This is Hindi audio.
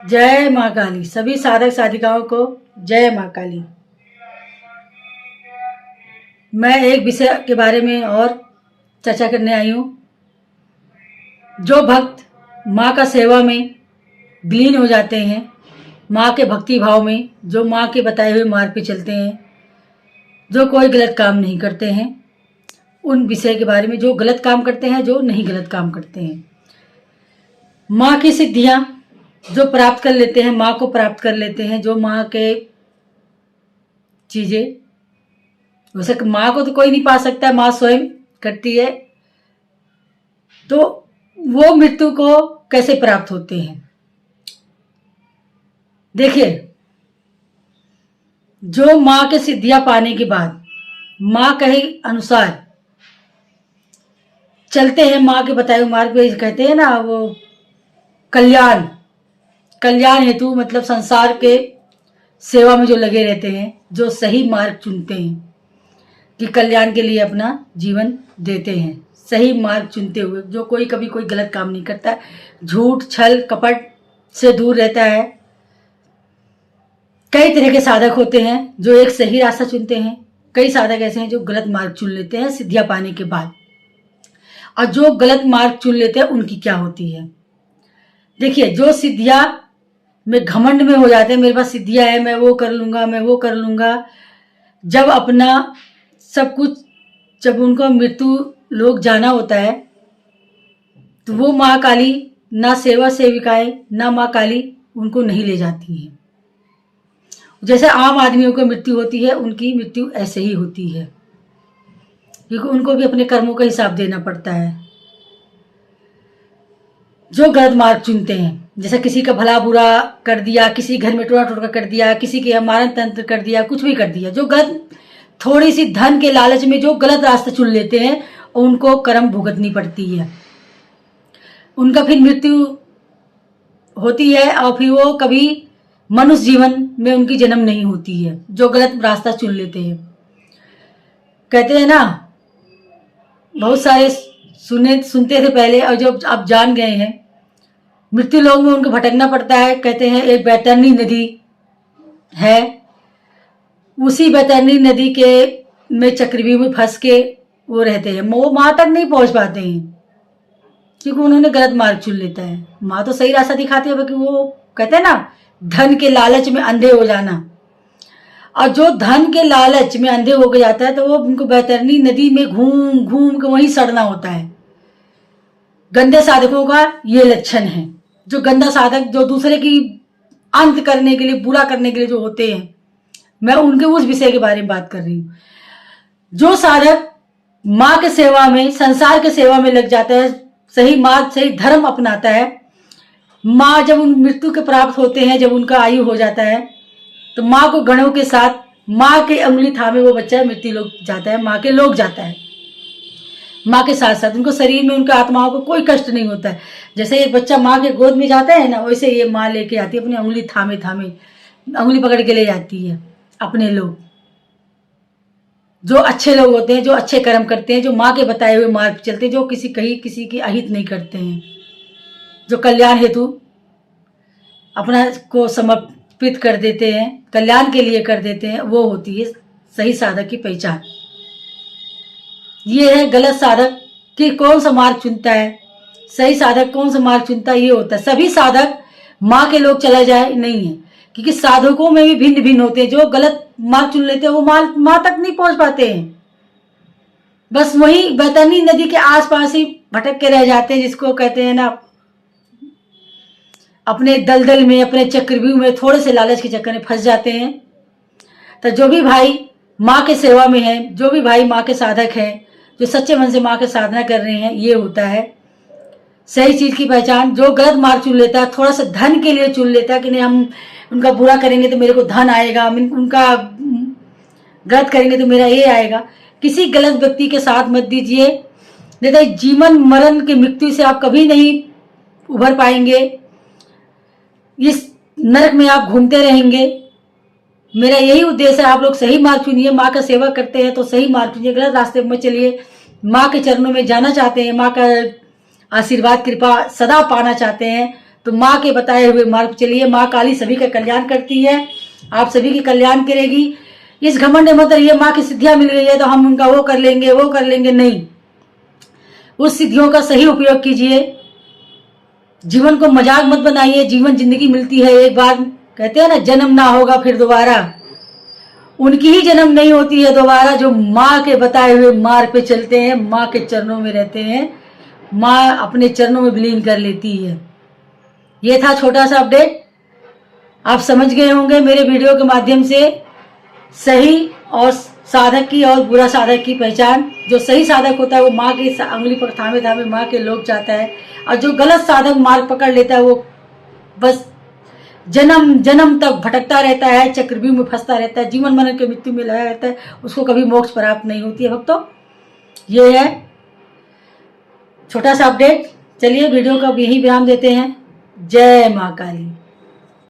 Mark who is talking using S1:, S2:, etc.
S1: जय माँ काली। सभी साधक साधिकाओं को जय माँ काली। मैं एक विषय के बारे में और चर्चा करने आई हूँ। जो भक्त माँ का सेवा में विलीन हो जाते हैं, माँ के भक्ति भाव में, जो माँ के बताए हुए मार्ग पे चलते हैं, जो कोई गलत काम नहीं करते हैं, उन विषय के बारे में, जो गलत काम करते हैं, जो नहीं गलत काम करते हैं, माँ की सिद्धियाँ जो प्राप्त कर लेते हैं, माँ को प्राप्त कर लेते हैं, जो माँ के चीज़ें, वैसे माँ को तो कोई नहीं पा सकता, माँ स्वयं करती है, तो वो मृत्यु को कैसे प्राप्त होते हैं। देखिए, जो माँ के सिद्धियां पाने के बाद माँ कहे अनुसार चलते हैं, माँ के बताए हुए मार्ग पे, कहते हैं ना वो कल्याण हेतु, मतलब संसार के सेवा में जो लगे रहते हैं, जो सही मार्ग चुनते हैं कि कल्याण के लिए अपना जीवन देते हैं, सही मार्ग चुनते हुए, जो कोई कभी कोई गलत काम नहीं करता, झूठ छल कपट से दूर रहता है। कई तरह के साधक होते हैं जो एक सही रास्ता चुनते हैं, कई साधक ऐसे हैं जो गलत मार्ग चुन लेते हैं सिद्धियां पाने के बाद। और जो गलत मार्ग चुन लेते हैं उनकी क्या होती है। देखिए, जो सिद्धियां में घमंड में हो जाते हैं, मेरे पास सिद्धियां है, मैं वो कर लूंगा, मैं वो कर लूंगा, जब अपना सब कुछ, जब उनको मृत्यु लोग जाना होता है, तो वो माँ काली, ना सेवा सेविकाएं, ना माँ काली उनको नहीं ले जाती हैं। जैसे आम आदमियों को मृत्यु होती है, उनकी मृत्यु ऐसे ही होती है, क्योंकि उनको भी अपने कर्मों का हिसाब देना पड़ता है। जो गलत मार्ग चुनते हैं, जैसे किसी का भला बुरा कर दिया, किसी घर में टोड़ा टोटका कर दिया, किसी के मारण तंत्र कर दिया, कुछ भी कर दिया, जो गलत, थोड़ी सी धन के लालच में जो गलत रास्ता चुन लेते हैं, उनको कर्म भुगतनी पड़ती है, उनका फिर मृत्यु होती है, और फिर वो कभी मनुष्य जीवन में उनकी जन्म नहीं होती है, जो गलत रास्ता चुन लेते हैं। कहते हैं ना, बहुत सारे सुनते थे पहले, और जो अब जान गए हैं, मृत्यु लोक में उनको भटकना पड़ता है। कहते हैं एक बैतरणी नदी है, उसी बैतरणी नदी के में चक्रव्यूह में फंस के वो रहते हैं, वो माँ तक नहीं पहुंच पाते हैं, क्योंकि उन्होंने गलत मार्ग चुन लेता है। माँ तो सही रास्ता दिखाती है, क्योंकि वो कहते हैं ना, धन के लालच में अंधे हो जाना, और जो धन के लालच में अंधे हो गया जाता है, तो वो उनको बैतरणी नदी में घूम घूम के वहीं सड़ना होता है। गंदे साधकों का ये लक्षण है। जो गंदा साधक, जो दूसरे की अंत करने के लिए, बुरा करने के लिए जो होते हैं, मैं उनके उस विषय के बारे में बात कर रही हूँ। जो साधक माँ के सेवा में, संसार के सेवा में लग जाता है, सही मार्ग, सही धर्म अपनाता है, माँ जब उन मृत्यु के प्राप्त होते हैं, जब उनका आयु हो जाता है, तो माँ को गणों के साथ, माँ के अंगुली थामे वो बच्चा मृत्यु लोक जाता है, माँ के लोक जाता है, माँ के साथ साथ उनको शरीर में, उनके आत्माओं को कोई कष्ट नहीं होता है। जैसे एक बच्चा माँ के गोद में जाता है ना, वैसे ये माँ लेके आती है, अपनी अंगुली थामे थामे, अंगुली पकड़ के ले जाती है अपने लोग। जो अच्छे लोग होते हैं, जो अच्छे कर्म करते हैं, जो माँ के बताए हुए मार्ग चलते हैं, जो किसी की अहित नहीं करते हैं, जो कल्याण हेतु अपना को समर्पित कर देते हैं, कल्याण के लिए कर देते हैं, वो होती है सही साधक की पहचान। ये है गलत साधक कि कौन सा मार्ग चुनता है, सही साधक कौन सा मार्ग चुनता है, ये होता है। सभी साधक माँ के लोग चला जाए नहीं है, क्योंकि साधकों में भी भिन्न भिन्न होते हैं। जो गलत मार्ग चुन लेते हैं, वो माँ तक नहीं पहुंच पाते हैं, बस वही बैतरणी नदी के आसपास ही भटक के रह जाते हैं, जिसको कहते हैं ना, अपने दलदल में, अपने चक्रव्यूह में थोड़े से लालच के चक्कर में फंस जाते हैं। तो जो भी भाई माँ के सेवा में है, जो भी भाई माँ के साधक हैं, जो सच्चे मन से माँ की साधना कर रहे हैं, ये होता है सही चीज की पहचान। जो गलत मार्ग चुन लेता है, थोड़ा सा धन के लिए चुन लेता है कि नहीं, हम उनका बुरा करेंगे तो मेरे को धन आएगा, उनका गलत करेंगे तो मेरा ये आएगा, किसी गलत व्यक्ति के साथ मत दीजिए, नहीं तो जीवन मरण की मृत्यु से आप कभी नहीं उभर पाएंगे, इस नरक में आप घूमते रहेंगे। मेरा यही उद्देश्य है, आप लोग सही मार्ग चुनिए, माँ का सेवा करते हैं तो सही मार्ग चुनिए, गलत रास्ते में चलिए। माँ के चरणों में जाना चाहते हैं, माँ का आशीर्वाद कृपा सदा पाना चाहते हैं, तो माँ के बताए हुए मार्ग चलिए। माँ काली सभी का कल्याण करती है, आप सभी की कल्याण करेगी। इस घमंड में मत रहिए माँ की सिद्धियां मिल गई है तो हम उनका वो कर लेंगे, नहीं। उस सिद्धियों का सही उपयोग कीजिए, जीवन को मजाक मत बनाइए। जीवन जिंदगी मिलती है एक बार, कहते हैं ना जन्म ना होगा फिर दोबारा, उनकी ही जन्म नहीं होती है दोबारा जो माँ के बताए हुए मार्ग पे चलते हैं, माँ के चरणों में रहते हैं, माँ अपने चरणों में विलीन कर लेती है। ये था छोटा सा अपडेट। आप समझ गए होंगे मेरे वीडियो के माध्यम से सही और साधक की और बुरा साधक की पहचान। जो सही साधक होता है वो माँ की अंगुली पर थामे थामे माँ के लोग जाता है, और जो गलत साधक मार्ग पकड़ लेता है वो बस जन्म जन्म तक भटकता रहता है, चक्रव्यूह में फंसता रहता है, जीवन मरण के मृत्यु में लगा रहता है, उसको कभी मोक्ष प्राप्त नहीं होती है भक्तों। ये है छोटा सा अपडेट। चलिए वीडियो का यही विराम देते हैं। जय माँ काली।